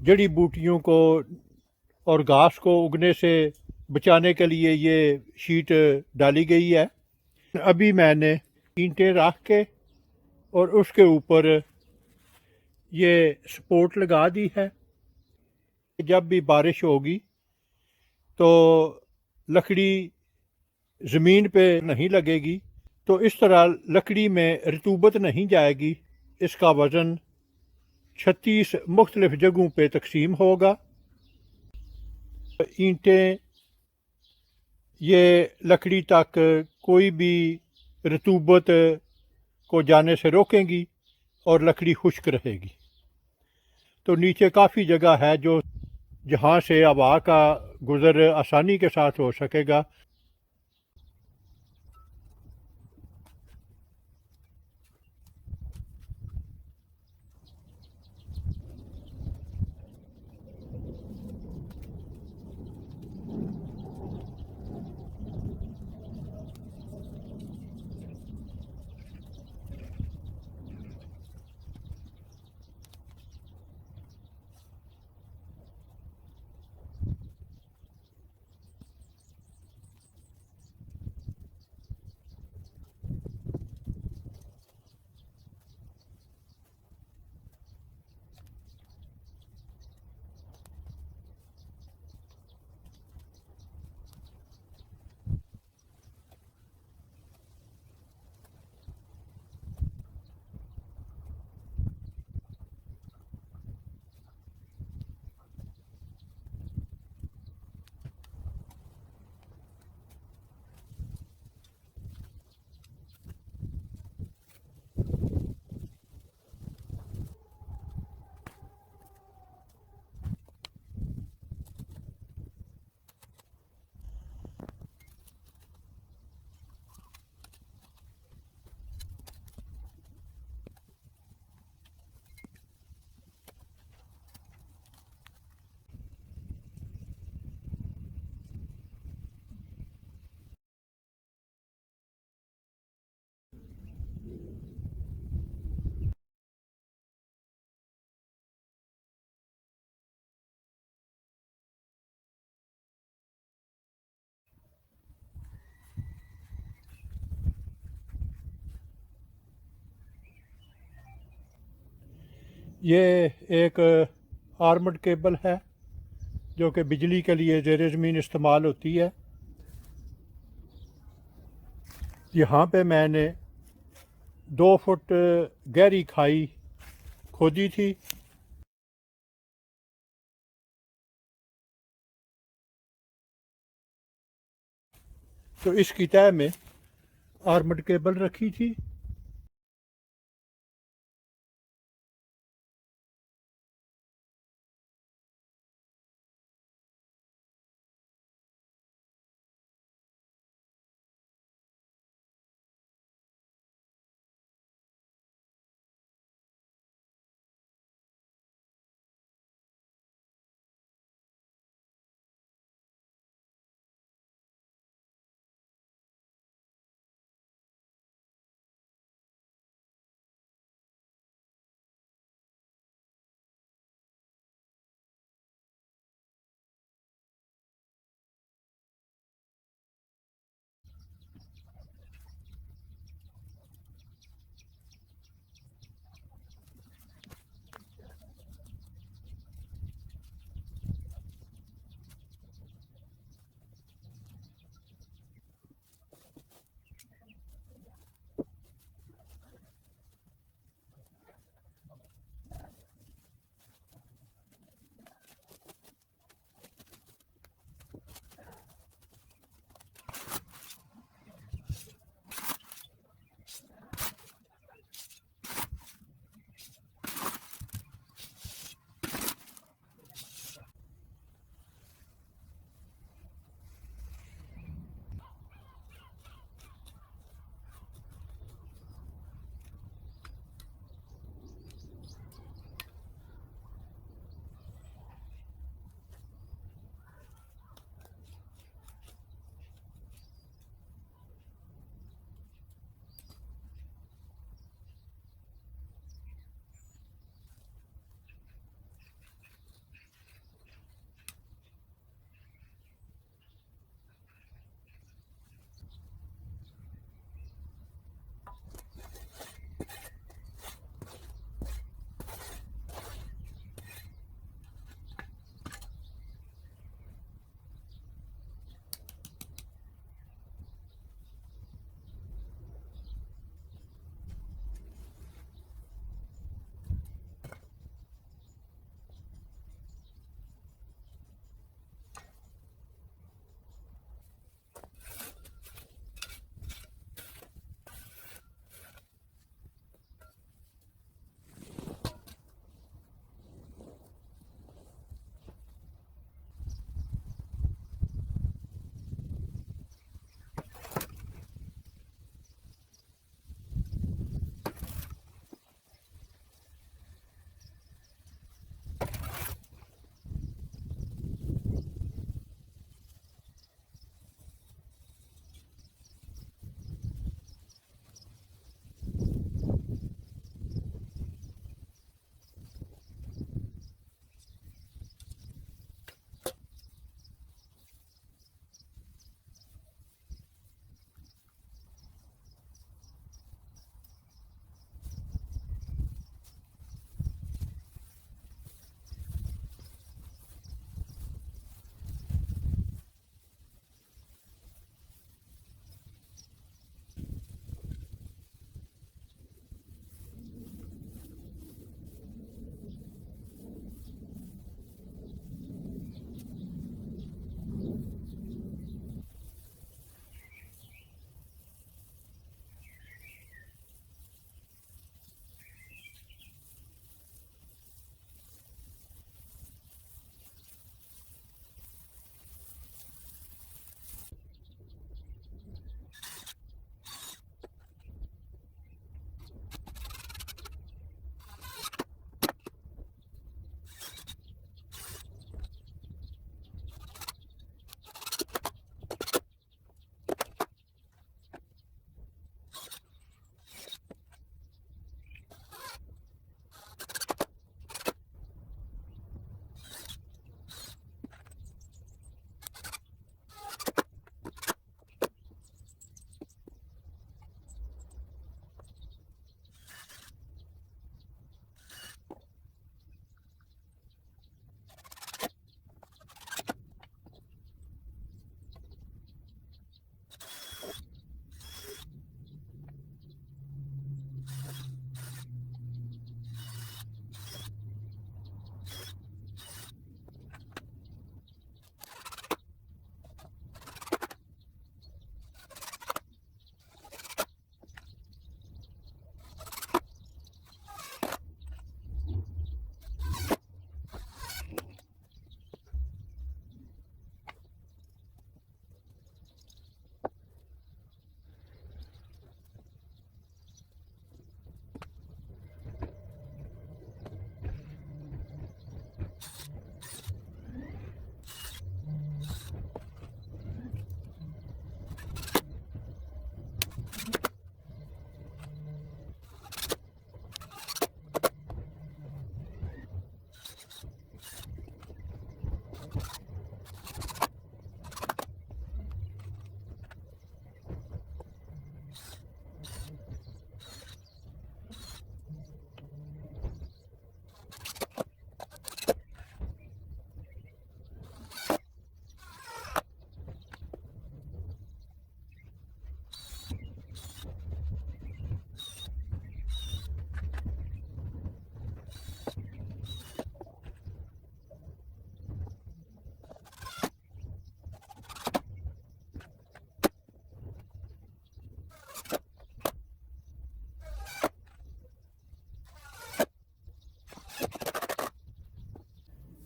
جڑی بوٹیوں کو اور گھاس کو اگنے سے بچانے کے لیے یہ شیٹ ڈالی گئی ہے۔ ابھی میں نے اینٹیں رکھ کے اور اس کے اوپر یہ سپورٹ لگا دی ہے۔ جب بھی بارش ہوگی تو لکڑی زمین پہ نہیں لگے گی، تو اس طرح لکڑی میں رطوبت نہیں جائے گی۔ اس کا وزن 36 مختلف جگہوں پہ تقسیم ہوگا۔ اینٹیں یہ لکڑی تک کوئی بھی رطوبت کو جانے سے روکیں گی اور لکڑی خشک رہے گی۔ تو نیچے کافی جگہ ہے جہاں سے ہوا کا گزر آسانی کے ساتھ ہو سکے گا۔ یہ ایک آرمڈ کیبل ہے جو کہ بجلی کے لیے زیر زمین استعمال ہوتی ہے۔ یہاں پہ میں نے 2 فٹ گہری کھائی کھودی تھی۔ تو اس کی تہہ میں آرمڈ کیبل رکھی تھی۔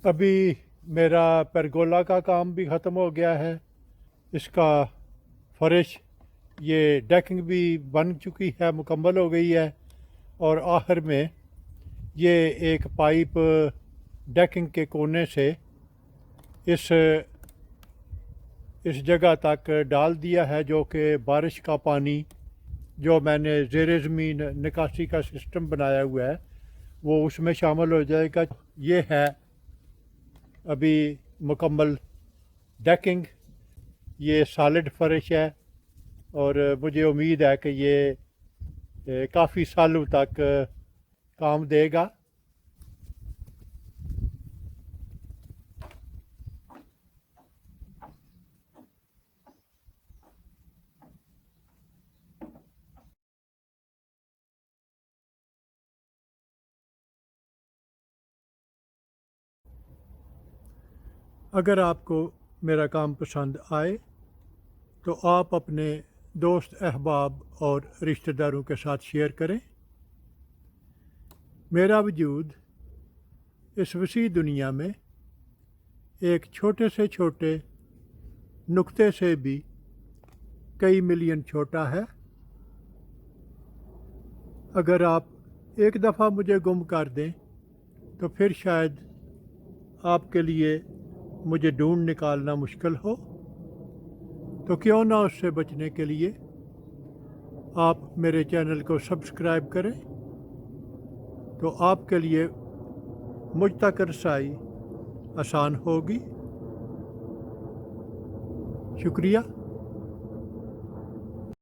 ابھی میرا پرگولا کا کام بھی ختم ہو گیا ہے، اس کا فرش یہ ڈیکنگ بھی بن چکی ہے، مکمل ہو گئی ہے، اور آخر میں یہ ایک پائپ ڈیکنگ کے کونے سے اس جگہ تک ڈال دیا ہے، جو کہ بارش کا پانی جو میں نے زیر زمین نکاسی کا سسٹم بنایا ہوا ہے وہ اس میں شامل ہو جائے گا۔ یہ ہے ابھی مکمل ڈیکنگ، یہ سالڈ فرش ہے، اور مجھے امید ہے کہ یہ کافی سالوں تک کام دے گا۔ اگر آپ کو میرا کام پسند آئے تو آپ اپنے دوست احباب اور رشتہ داروں کے ساتھ شیئر کریں۔ میرا وجود اس وسیع دنیا میں ایک چھوٹے سے چھوٹے نقطے سے بھی کئی ملین چھوٹا ہے۔ اگر آپ ایک دفعہ مجھے گم کر دیں تو پھر شاید آپ کے لیے مجھے ڈھونڈ نکالنا مشکل ہو، تو کیوں نہ اس سے بچنے کے لیے آپ میرے چینل کو سبسکرائب کریں، تو آپ کے لیے مجھ تک رسائی آسان ہوگی۔ شکریہ۔